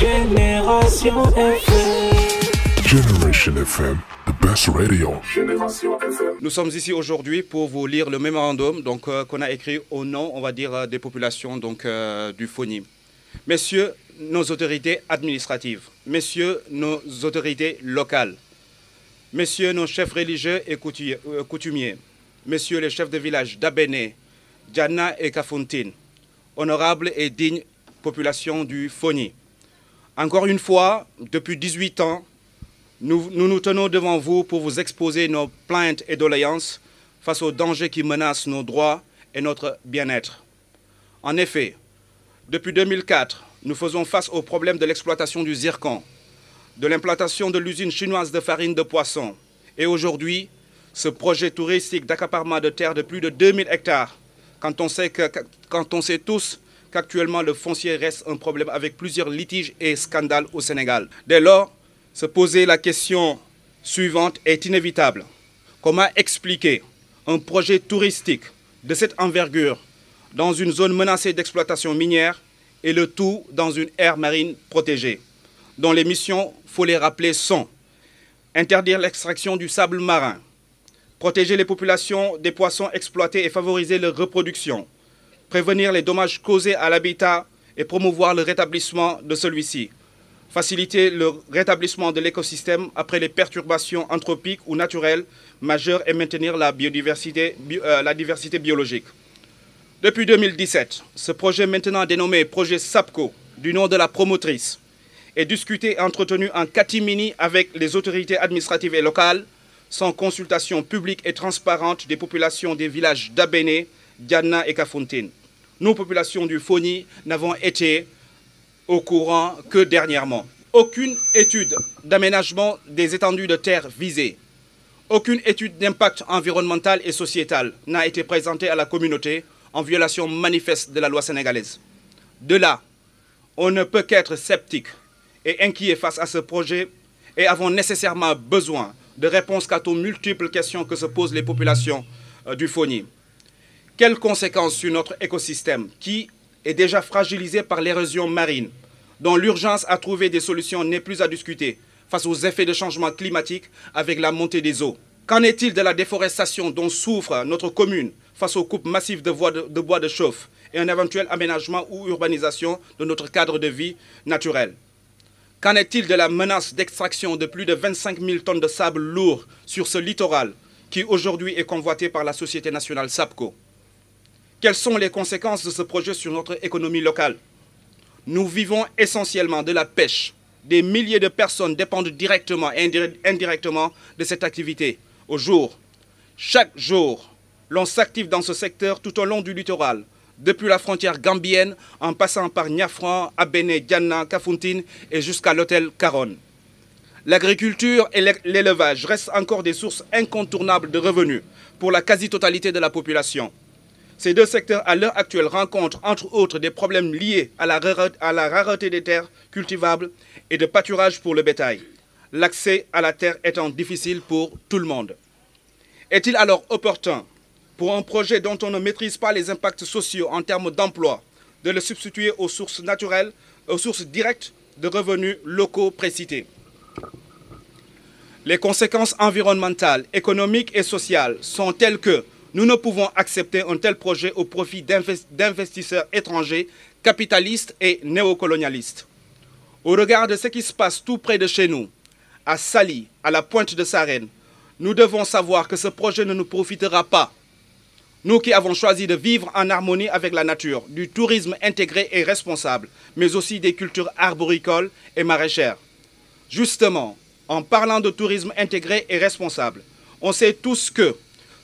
Génération FM. Generation FM, the best radio. Génération FM. Nous sommes ici aujourd'hui pour vous lire le mémorandum qu'on a écrit au nom, on va dire, des populations du FONI. Messieurs nos autorités administratives, messieurs nos autorités locales, messieurs nos chefs religieux et coutumiers, messieurs les chefs de village d'Abéné, Diana et Kafountine, honorables et dignes populations du FONI. Encore une fois, depuis 18 ans, nous tenons devant vous pour vous exposer nos plaintes et doléances face aux dangers qui menacent nos droits et notre bien-être. En effet, depuis 2004, nous faisons face au problème de l'exploitation du zircon, de l'implantation de l'usine chinoise de farine de poisson et aujourd'hui, ce projet touristique d'accaparement de terre de plus de 2000 hectares, quand on sait tous qu'actuellement le foncier reste un problème avec plusieurs litiges et scandales au Sénégal. Dès lors, se poser la question suivante est inévitable. Comment expliquer un projet touristique de cette envergure dans une zone menacée d'exploitation minière et le tout dans une aire marine protégée, dont les missions, faut les rappeler, sont interdire l'extraction du sable marin, protéger les populations des poissons exploités et favoriser leur reproduction, prévenir les dommages causés à l'habitat et promouvoir le rétablissement de celui-ci, faciliter le rétablissement de l'écosystème après les perturbations anthropiques ou naturelles majeures et maintenir la diversité biologique. Depuis 2017, ce projet maintenant dénommé projet SAPCO, du nom de la promotrice, est discuté et entretenu en catimini avec les autorités administratives et locales, sans consultation publique et transparente des populations des villages d'Abéné, Diana et Kafountine. Nous, populations du FONI, n'avons été au courant que dernièrement. Aucune étude d'aménagement des étendues de terre visées, aucune étude d'impact environnemental et sociétal n'a été présentée à la communauté en violation manifeste de la loi sénégalaise. De là, on ne peut qu'être sceptique et inquiet face à ce projet et avons nécessairement besoin de réponses quant aux multiples questions que se posent les populations du FONI. Quelles conséquences sur notre écosystème qui est déjà fragilisé par l'érosion marine, dont l'urgence à trouver des solutions n'est plus à discuter face aux effets de changement climatique avec la montée des eaux? Qu'en est-il de la déforestation dont souffre notre commune face aux coupes massives de bois de chauffe et un éventuel aménagement ou urbanisation de notre cadre de vie naturel? Qu'en est-il de la menace d'extraction de plus de 25 000 tonnes de sable lourd sur ce littoral qui aujourd'hui est convoité par la Société nationale SAPCO? Quelles sont les conséquences de ce projet sur notre économie locale? Nous vivons essentiellement de la pêche. Des milliers de personnes dépendent directement et indirectement de cette activité. Au jour, chaque jour, l'on s'active dans ce secteur tout au long du littoral, depuis la frontière gambienne, en passant par Niafran, Abéné, Diana, Kafountine et jusqu'à l'hôtel Caronne. L'agriculture et l'élevage restent encore des sources incontournables de revenus pour la quasi-totalité de la population. Ces deux secteurs, à l'heure actuelle, rencontrent entre autres des problèmes liés à la rareté des terres cultivables et de pâturage pour le bétail, l'accès à la terre étant difficile pour tout le monde. Est-il alors opportun, pour un projet dont on ne maîtrise pas les impacts sociaux en termes d'emploi, de le substituer aux sources naturelles, aux sources directes de revenus locaux précités? Les conséquences environnementales, économiques et sociales sont telles que nous ne pouvons accepter un tel projet au profit d'investisseurs étrangers, capitalistes et néocolonialistes. Au regard de ce qui se passe tout près de chez nous, à Saly, à la Pointe de Sarène, nous devons savoir que ce projet ne nous profitera pas. Nous qui avons choisi de vivre en harmonie avec la nature, du tourisme intégré et responsable, mais aussi des cultures arboricoles et maraîchères. Justement, en parlant de tourisme intégré et responsable, on sait tous que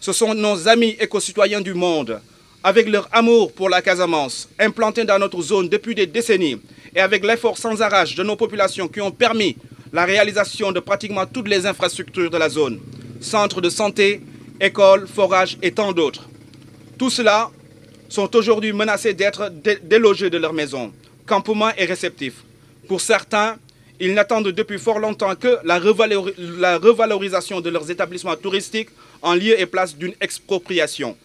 ce sont nos amis éco-citoyens du monde, avec leur amour pour la Casamance, implantés dans notre zone depuis des décennies, et avec l'effort sans arrêt de nos populations qui ont permis la réalisation de pratiquement toutes les infrastructures de la zone, centres de santé, écoles, forages et tant d'autres. Tout cela sont aujourd'hui menacés d'être délogés de leur maison, campements et réceptifs. Pour certains, ils n'attendent depuis fort longtemps que la revalorisation de leurs établissements touristiques en lieu et place d'une expropriation.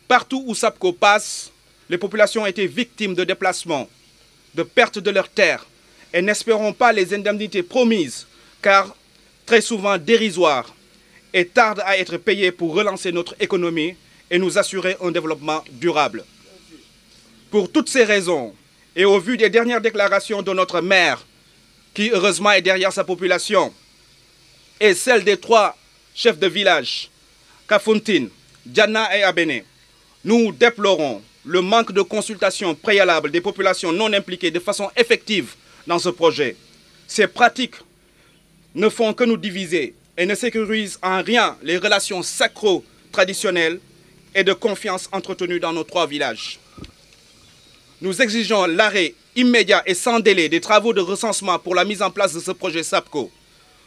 Partout où SAPCO passe, les populations ont été victimes de déplacements, de perte de leurs terres et n'espérons pas les indemnités promises, car très souvent dérisoires, et tardent à être payées pour relancer notre économie et nous assurer un développement durable. Pour toutes ces raisons, et au vu des dernières déclarations de notre maire, qui heureusement est derrière sa population, et celle des 3 chefs de village, Kafountine, Diana et Abéné, nous déplorons le manque de consultation préalable des populations non impliquées de façon effective dans ce projet. Ces pratiques ne font que nous diviser et ne sécurisent en rien les relations sacro-traditionnelles et de confiance entretenues dans nos 3 villages. Nous exigeons l'arrêt immédiat et sans délai des travaux de recensement pour la mise en place de ce projet SAPCO.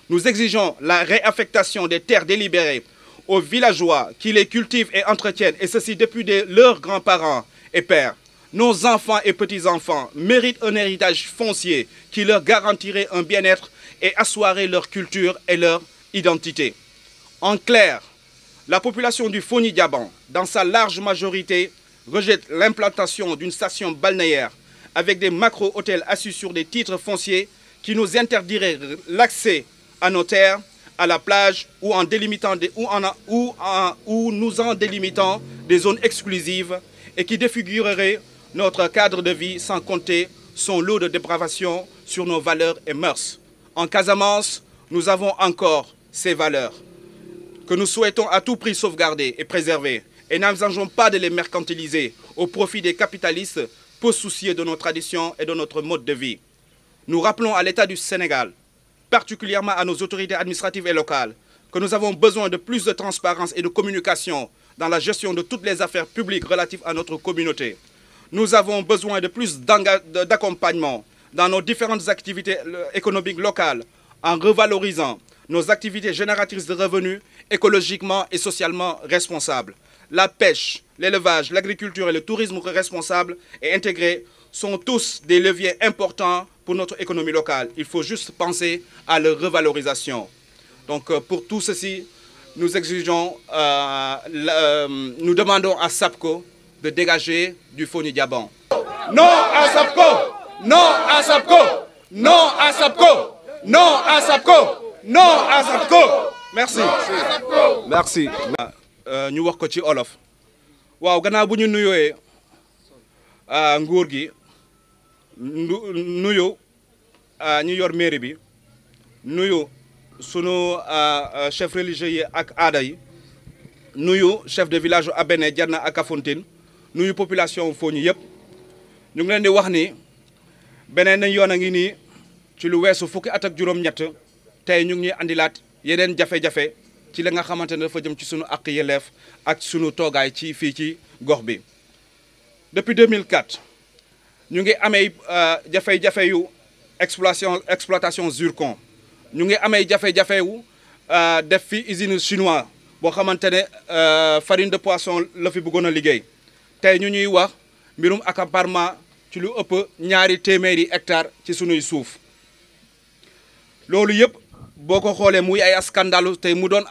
Nous exigeons la réaffectation des terres délibérées aux villageois qui les cultivent et entretiennent, et ceci depuis leurs grands-parents et pères. Nos enfants et petits-enfants méritent un héritage foncier qui leur garantirait un bien-être et assoirait leur culture et leur identité. En clair, la population du Fogny-Diaban, dans sa large majorité, rejette l'implantation d'une station balnéaire avec des macro-hôtels assis sur des titres fonciers qui nous interdiraient l'accès à nos terres, à la plage ou nous en délimitant des zones exclusives et qui défigureraient notre cadre de vie sans compter son lot de dépravation sur nos valeurs et mœurs. En Casamance, nous avons encore ces valeurs que nous souhaitons à tout prix sauvegarder et préserver et n'envisageons pas de les mercantiliser au profit des capitalistes peu soucieux de nos traditions et de notre mode de vie. Nous rappelons à l'État du Sénégal, particulièrement à nos autorités administratives et locales, que nous avons besoin de plus de transparence et de communication dans la gestion de toutes les affaires publiques relatives à notre communauté. Nous avons besoin de plus d'accompagnement dans nos différentes activités économiques locales en revalorisant nos activités génératrices de revenus écologiquement et socialement responsables. La pêche, l'élevage, l'agriculture et le tourisme responsable et intégré sont tous des leviers importants pour notre économie locale. Il faut juste penser à leur revalorisation. Donc pour tout ceci, nous exigeons, nous demandons à SAPCO de dégager du Fogny-Diaban. Non à SAPCO! Non à SAPCO! Non à SAPCO! Non à SAPCO! Non à SAPCO! Merci. Merci. ñu wax ko ci olof. waaw gannaaw bu ñu nuyooyee nguur gi nuyu ñu yor mairie bi nuyu sunu chef religieux yi ak aada yi nuyu chef de village Abéné Diana ak Kafountine nuyu population Fogny yëpp ñu ngi leen di wax ni beneen yoon a ngi nii ci lu weesu fukki at ak juróom-ñett tey ñu ngi ñuy andilaat yeneen jafe-jafe ci la nga xamante ne dafa jëm ci sunu ak yelleef ak sunu toogaay ci fii ci gox bi. Depuis 2004 ñu ngi amee jafe-jafe yu exploitation zircon ñu ngi amee jafe-jafe yu def fi usine chinois boo xamante ne farine de poisson la fi bëggoon a liggéey tey ñu ñuy wax mbirum accaparement ci lu ëpp 2 téeméeri hectares ci sunuy suuf loolu yëpp. boo ko xoolee muy ay scandale tey mu doon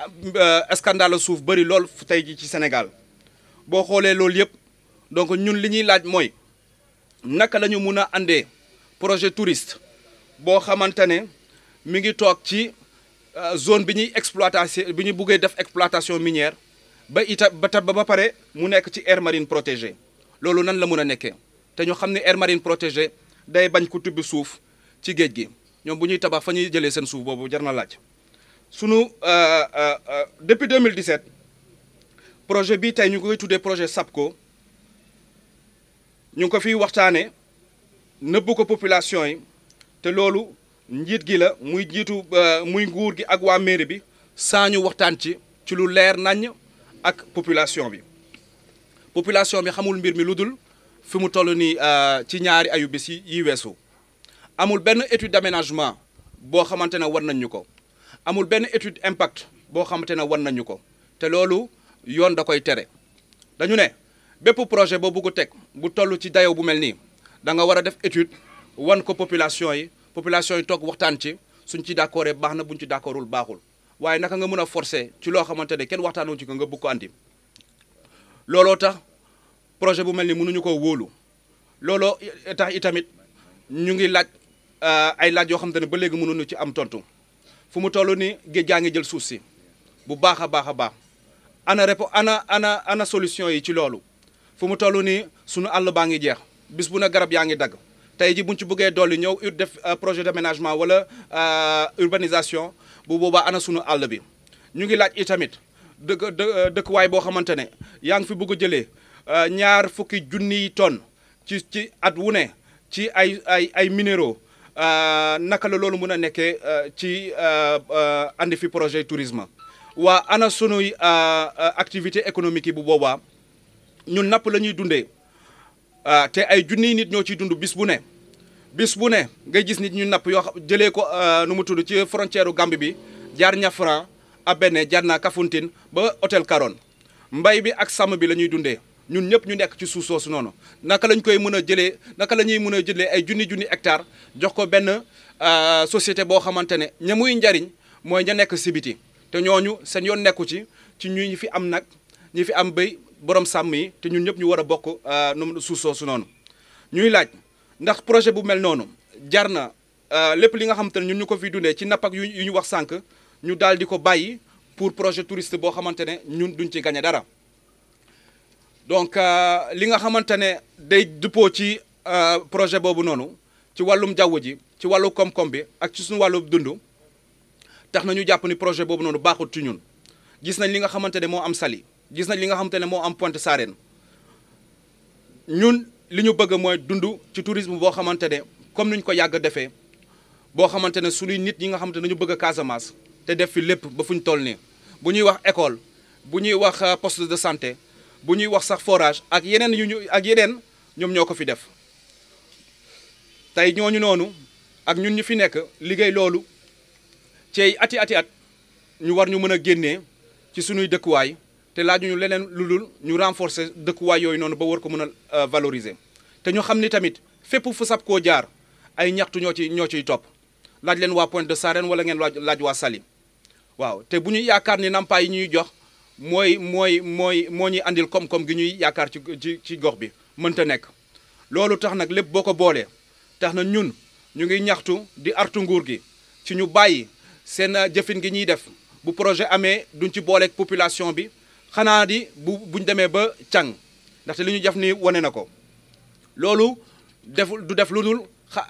scandale suuf bëri lool tey ji ci Sénégal boo xoolee loolu yëpp donc ñun li ñuy laaj mooy naka la ñu mun a andee projet touriste boo xamante ne mi ngi toog ci zone bi ñuy exploitation bi ñu buggee def exploitation minière ba ba pare mu nekk ci aire marine protégée loolu nan la mun a nekkee te ñu xam ne aire marine protégée day bañ ko tubbi suuf ci géej gi. ñoom bu ñuy tabax fa ñuy jëlee seen suuf boobu jar na laaj sunu depuis 2017 projet bi tey ñu ngi koy tuddee projet SAPCO ñu ngi ko fiy waxtaanee nëbbu ko population yi te loolu njiit gi la muy jiitu muy nguur gi ak waa mairie bi saa ñu waxtaan ci lu leer naññ ak population bi. population bi xamul mbir mi lu dul fi mu toll nii ci ñaari ayu bis yi weesu. amul benn étude d'aménagement boo xamante ne war nañ ñu ko amul benn étude impact boo xamante ne war nañ ñu ko te loolu yoon da koy tere dañu ne bépp projet boo bëgg a teg bu toll ci dayo bu mel nii da nga war a def étude wan ko population yi toog waxtaan ci suñ ci d'accordé baax na buñ ci d'accordul baaxul waaye naka nga mën a forcer ci loo xamante ne kenn waxtaanoo ci ko nga bëgg ko andi looloo tax projet bu mel ni mënuñu ko wóolu looloo tax itamit ñu ngi laaj ay laaj yoo xam te ne ba léegi mënuñu ci am tontu fu mu toll ni géej gaa ngi jël suuf si bu baax a baax a baax ana solution yi ci loolu fu mu toll nii sunu àll baa ngi jeex bis bu ne garab yaa ngi dagg tey ji buñ ci bëggee dolli ñëw def projet d'aménagement wala urbanisation bu boobaa ana sunu àll bi ñu ngi laaj itamit dëkkuwaay boo xamante ne yaa ngi fi bëgg a jëlee 20 junniy tonnes ci at wu ne ci ay minéraux naka la loolu mën a nekkee ci andi fi projet tourisme waa ana sunuy activité économique yi bu boobaa ñun napp la ñuy dundee te ay junniy nit ñoo ciy dund bis bu ne ngay gis nit ñu napp yoo xam jëlee ko nu mu tudd ci frontière u Gambie bi jaar Niafran Abéné jaar na Kafountine ba hôtel Caron mbay bi ak sàmm bi la ñuy dundee ñun ñëpp ñu nekk ci suuf soosu noonu naka lañ koy mën a jëlee naka la ñuy mën a jëlee ay junni hectare jox ko benn société boo xamante ne ña muy njariñ mooy ña nekk si biti te ñooñu seen yoon nekku ci ñi fi am nag ñi fi am béy borom sàmm yi te ñun ñëpp ñu war a bokk suuf soosu noonu ñuy laaj ndax projet bu mel noonu jar na lépp li nga xamante ne ñun ñu ko fi dundee ci napp ak yu ñu wax sànq ñu daal di ko bàyyi pour projet touriste boo xamante ne ñun duñ ci gagné dara donc li nga xamante ne day dëppoo ci projet boobu noonu ci wàllum jaww ji ci wàllu koom-koom bi ak ci suñu wàllu dund tax na ñu jàpp ni projet boobu noonu baaxut ci ñun gis nañ li nga xamante ne moo am Saly gis nañ li nga xamante ne moo am Pointe Sarène ñun li ñu bëgg mooy dund ci tourisme boo xamante ne comme ni ñu ko yàgg defee boo xamante ne suñuy nit ñi nga xamante ne ñu bëgg a Casamance te def fi lépp ba fu ñu toll nii bu ñuy wax école bu ñuy wax poste de santé bu ñuy wax sax forage ak yeneen ñoom ñoo ko fi def tey ñooñu noonu ak ñun ñu fi nekk liggéey loolu ci ati at ñu war ñu mën a génnee ci suñuy dëkkuwaay te laajuñu leneen lu dul ñu renforcer dëkkuwaay yooyu noonu ba war ko mën a valoriser te ñu xam ni tamit fépp fu SAPCO jaar ay ñaxtu ñoo ciy topp laaj leen waa Pointe de Sarène wala ngeen laaj waa Saly waaw te bu ñuy yaakaar ni nampaay yi ñuy jox moo ñuy andil koom-koom gi ñuy yaakaar ci gox bi mënta nekk loolu tax nag lépp boo ko boolee tax na ñun ñu ngi ñaxtu di artu nguur gi ci ñu bàyyi seen jëfin gi ñuy def bu projet amee duñ ci booleeg population bi xanaa di buñ demee ba càng ndaxte li ñu def ni wane na ko loolu du def lu dul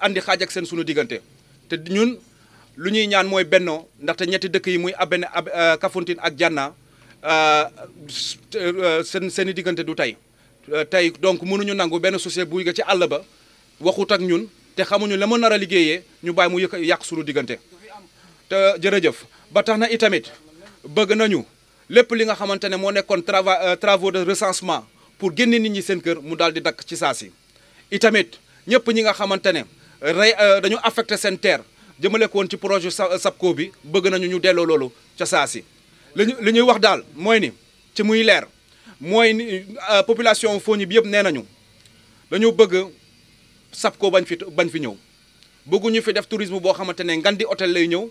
andi xaaj ak seen sunu diggante te ñun lu ñuy ñaan mooy bennoo ndaxte ñetti dëkk yi muy Abéné Kafountine ak Janna seen i diggante du tey donc mënuñu nangu benn société buy ga ci àll ba waxut ak ñun te xamuñu la ma nar a liggéeyee ñu bàyyi mu yàq sunu diggante te jërëjëf ba tax na itamit bëgg nañu lépp li nga xamante ne moo nekkoon travaux de recensement pour génne nit ñi seen kër mu daal di dakk ci saa si itamit ñëpp ñi nga xamante ne dañu affecté seen terre jëmale ko woon ci projet SAPCO bi bëgg nañu ñu delloo loolu ca saa si li ñuy wax daal mooy ni ci muy leer mooy ni population Fogni bi yëpp nee nañu dañu bëgg SAPCO bañ fi ñëw bëgguñu fi def tourisme boo xamante ne ngan di hôtel lay ñëw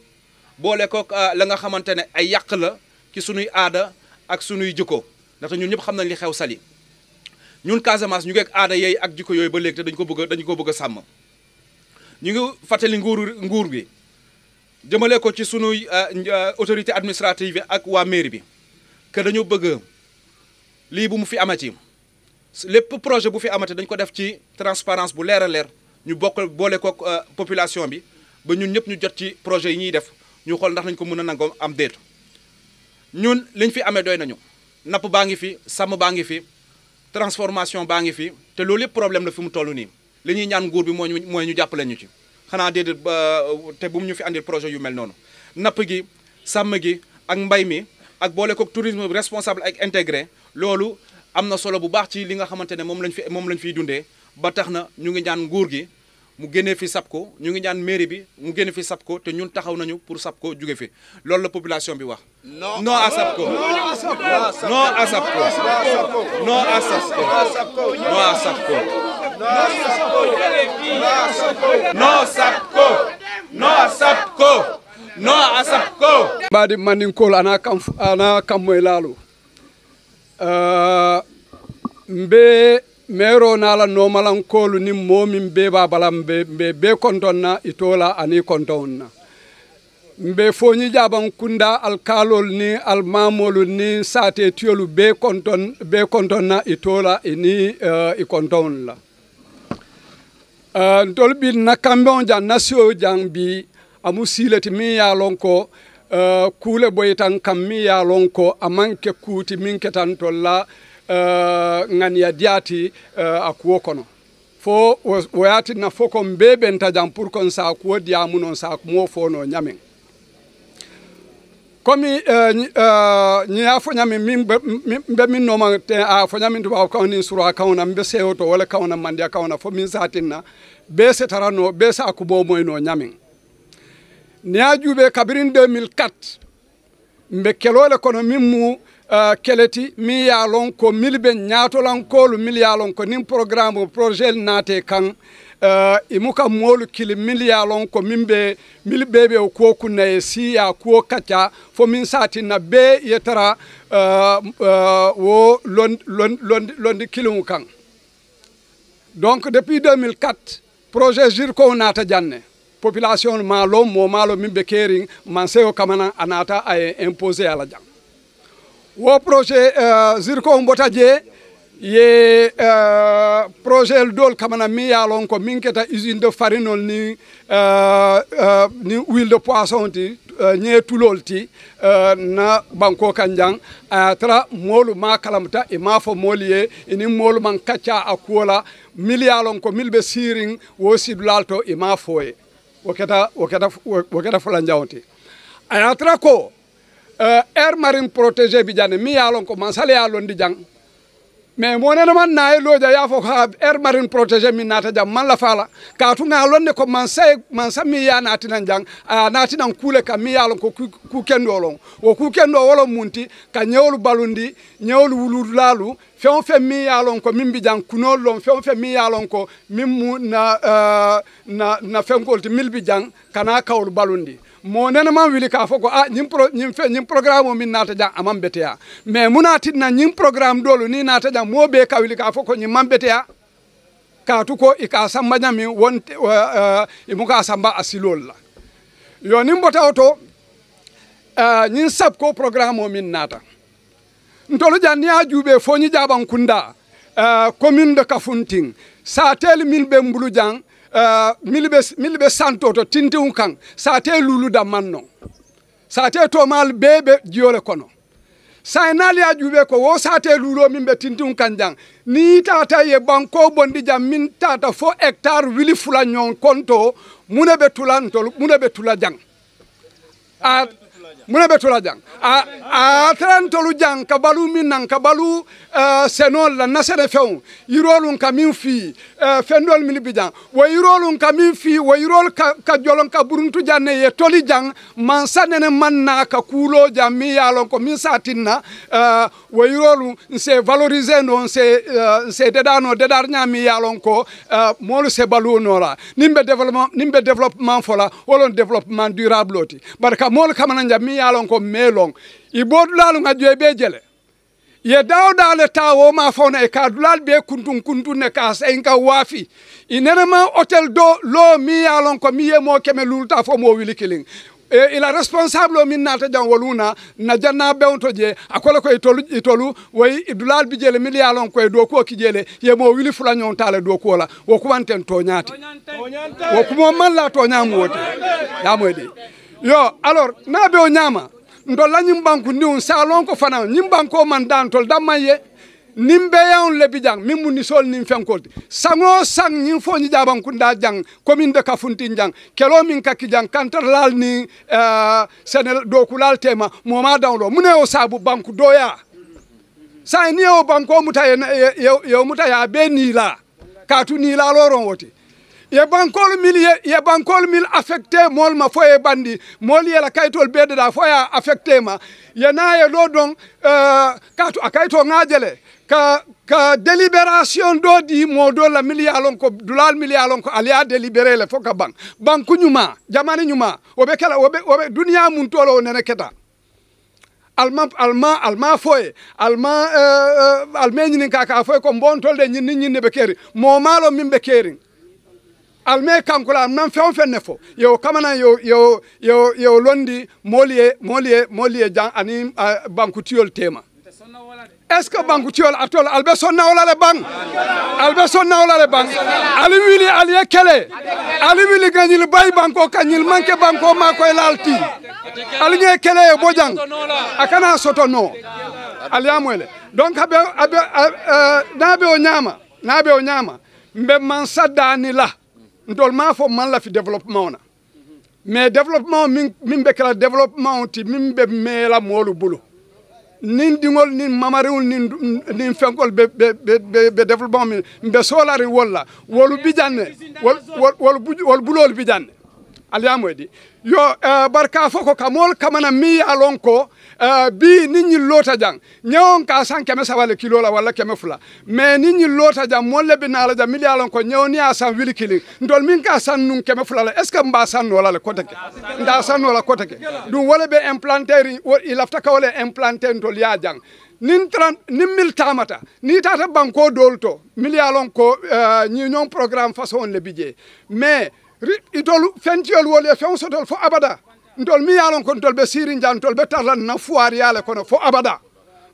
boole ko la nga xamante ne ay yàq la ci sunuy aada ak sunuy jikko ndaxte ñun ñëpp xam nañ li xew Saly ñun Casamance ñu ngi ak aada yooyu ak jikko yooyu ba léegi te dañu ko bëgg a sàmm ñu ngi fàttali nguur bi jëmale ko ci sunuy autorité administrative yi ak waa mairie bi que dañu bëgg lii bu mu fi amati lépp projet bu fi amati dañ ko def ci transparence bu leer a leer ñu boole ko population bi ba ñun ñëpp ñu jot ci projet yi ñuy def ñu xool ndax nañ ko mën a nangoo am déet ñun liñ fi amee doy nañu napp baa ngi fi sàmm baa ngi fi transformation baa ngi fi te loolu yëpp problème la fi mu toll nii li ñuy ñaan nguur bi mooy ñu jàppale ñu ci xanaa déedéet te bu mu ñu fi andil projet yu mel noonu napp gi sàmm gi ak mbay mi ak boole ko tourisme responsable ak intégré loolu am na solo bu baax ci li nga xamante ne moom lañ fiy dundee ba tax na ñu ngi ñaan nguur gi mu génnee fi SAPCO ñu ngi ñaan mairie bi mu génne fi SAPCO te ñun taxaw nañu pour SAPCO jóge fi loolu la population bi wax. non à SAPCO. non à SAPCO. non à SAPCO. non à SAPCO. non SAPCO. non à SAPCO. non à SAPCO. Mbadi maninkol ana kam moy lalu mbe mero nala nomalan kolu ni momin be babalam be kontonna itola ani kontonna mbe foñi jaban kunda alkalol ni almamolu ni sate tiyolu be kontonna itola ini ikonton la ntol bi na kambon jan nasio jang bi amu sileti mi ya lonko kule boytan kam mi ya lonko amanke kuti min ketan tolla ngani ya diati akuwo kono fo woyati na foko mbebe ntajam pour kon sa akuwo diamu non sa akumo fo no nyamen komi ni afo nyami mbe min no ma te afo nyami to ba kawni sura kawna mbe sewoto wala kawna mandi kawna fo min satinna be se tarano be sa akubo moy no nyamen ni ajube kabirin 2004 mbe kelole kono mimmu keleti mi ya lon ko milbe nyatolan kolu mil ya lon ko nim programme projet nate kan imuka molu kili mil ya lon ko mimbe milbebe ko kunna si ya ko kacha fo min sati na be yetara wo londi kilum kan donc depuis 2004 projet JIRCO nata janne population malo mo malo mimbe kering manseo kamana anata ay imposer ala jang wo projet JIRCO mbotaje ye projet dol kamana mi yalon ko minketa usine de farine ni huile de poisson ti nye tulol ti na banko kanjang tra molu ma kalamta e ma fo moliye ini molu man kacha akola miliyalon ko milbe siring wo sidlalto e ma foye woketa fulan jawti ayatra ko air marine protégé bi jane mi yalon ko man sale yalon di jang mais mo nena man nay loja ya fo ha air marine protégé min nata jam man la fala ka tu ngalon ne ko man sa mi ya nati nan jang nati nan kule ka mi yalon ko ku kendo lon wo ku kendo wolo munti ka nyewlu balundi nyewlu wulud lalu feon fe mi yalon ko min bi jang kunol lon feon fe mi yalon ko min mu na fengolti mil bi jang kana kawlu balundi mo nena man wili ka foko nyim programme min nata jang amam betea mais munati na nyim programme dolu ni nata jang mo be ka wili ka foko nyim man betea ka tu ko ika samba nyami wonte imuka samba asilol la yo nim bota auto nyin sab ko programme min nata ntolu janni ajube foni jaban kunda commune de Kafountine sa tel mil be mbulu jang milbe santo to tintiun kan sa te lulu da manno sa te to mal bebe jiole kono sa nali ajube ko wo sa te lulo mimbe tintiun kan jang ni tata ye banko bondi jam min tata fo hectare wili fula nyon konto munebe tula jang munebe tula jang a trantolu jang kabalu min nan kabalu senol la nasere few yirolun kamin fi fendol min bijan wo yirolun kamin fi wo yirol ka jolon ka buruntu janne ye toli jang man sanene manna ka kulo jam mi yalon ko min satinna wo yirolun se valoriser non se dedar nyami yalon ko molu se balu nola nimbe développement fola wolon développement durable oti barka molu kamana jam mi yalon ko melon ibodulalu ngajo be jele ye dawda le tawo ma fona e kadulal be kuntun ne ka senka wafi inenema hotel do lo mi yalon ko mi yemo keme lulta fo mo wili killing il a responsable min nata jang woluna na janna bewto je akola ko itolu way idulal bi jele mi yalon ko do ko ki jele yemo wili fula nyon tale do ko la wo ko wanten to nyati wo ko mo man la to nyamu wote ya moyde yo alors na be o nyama ndo la nyim banku ni on salon ko fana nyim banko man dan tol damaye nimbe yawn le bijang mimu ni sol nim fenkolti sango sang nyim fo ni jaban kunda jang commune de Kafountine jang kelo min kakki jang kantar lal ni senel do kulal tema moma dawlo mune o sabu banku doya sa ni o banko mutaye yo mutaya be ni la katu ni la loron woti ye bankol mil affecté mol ma foye bandi mol yela kaytol bede da foya affecté ma ye na ye do don katu akayto ngajele ka délibération do di modo la miliyalon ko dulal miliyalon ko aliya délibéré le foka banku nyuma jamani nyuma obe kala obe dunya mun tolo nene keta alma foye alme ñinin ka foye ko bon tolde ñin be keri mo malo min be keri alme kankula nan few fenne fo yo kamana yo londi moliye jan ani bankutiyol tema est ce que bankutiyol atol albe sonna wala le bang ali wili ali kele ali wili ganil bay banko kanyil manke banko ma koy lalti ali nge kele bojang akana soto no ali amwele donc abe nabe o nyama mbe man sadani la ndol ma fo man la fi développement na mais développement min be kala développement ti min be mela molu bulu nin dingol nin mamariwul nin fenkol be développement min be solari wala wolu bijanne wol bulol bijanne aliamoydi yo barka foko kamol kamana mi alon ko bi nit ñi lota jang ñewon ka san keme sawale kilo la wala keme fula mais nit ñi lota jang mon le binala jang mi alon ko ñewni a san wili kili ndol min ka san nun keme fula la est ce que mba san wala le koteke nda san wala koteke dum wala be implanter il afta ka wala implanter ndol ya jang nin mil tamata ni tata banko dolto millialon ko ñi ñon programme façon le bidje mais idol fentiol wole fen sotol fo abada ndol mi yalon kon tol be sirin jan tol be tarlan na fuar yale kono fo abada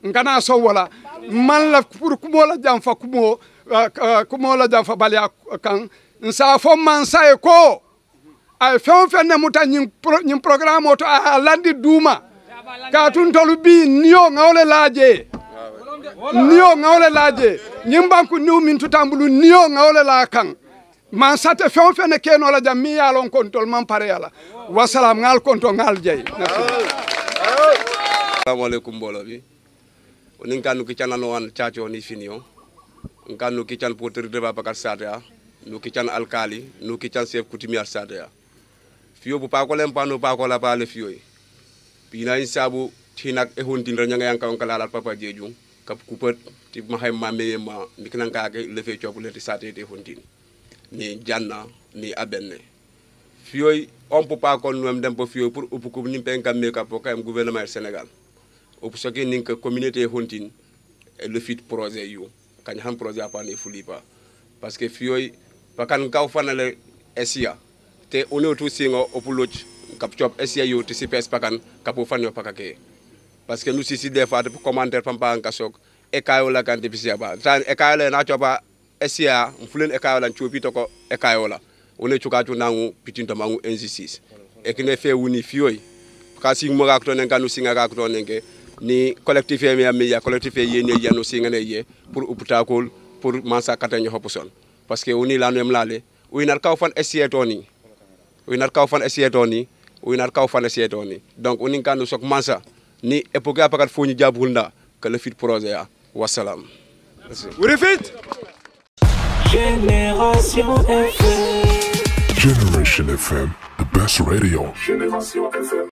ngana so wala man la pour kumo la jam fa kumo la jam fa balia kan nsa fo man say ko ay fen ne muta ñim programme auto a landi duma ka tun tolu bi niyo ngawle laaje ñim banku niw min tutambulu niyo ngawle la kan man sate fen ne keno la jam mi yalon kontol man pare yala wassalam ngal konto ngal jey assalamu alaikum mbolo bi onin kanu ki canano wan chacho ni finio kanu ki can poteur de Babacar Sadia nu ki can alkali nu ki can chef coutumier Sadia fiyo bu pa ko lem pano pa ko la pa le fiyo pina insabu tinak e hondin ra nyanga yanka on kala papa jeju kap kupet ti mahay mame ma miknan ka ke le fe chopule ti sate te hondin ni janna ni abenne fiyoy on peut pas kon nom dem po fiyoy pour upukum ni penka meka po kay gouvernement Sénégal op soki ning que communauté hontin et le fit projet yu kany ham projet apa ne fulipa parce que fiyoy pakan kaw fanale esia te on est tout singo opuloch kap chop esia yu te sipes pakan kapo fanyo pakake parce que nous ici des fois de commentaire pampa en kasok e kayo la kan te bisia ba tan e kayo le na chopa esia mfulen ekayo lan chopi to ko ekayo la one chukatu nangu pitinto mangu NG6 e kine fe wuni fiyoy ka sing mo gakto nen kanu singa gakto nenke ni collectif e mi ya collectif e yene yanu singa ne ye pour uputakol pour mansa katanyo hopuson parce que woni la nem lale wi nar kaw fan esia toni donc woni kanu sok mansa ni epoke apakat foni jabulnda que le fit projet ya wassalam Génération FM, the best radio. Génération FM.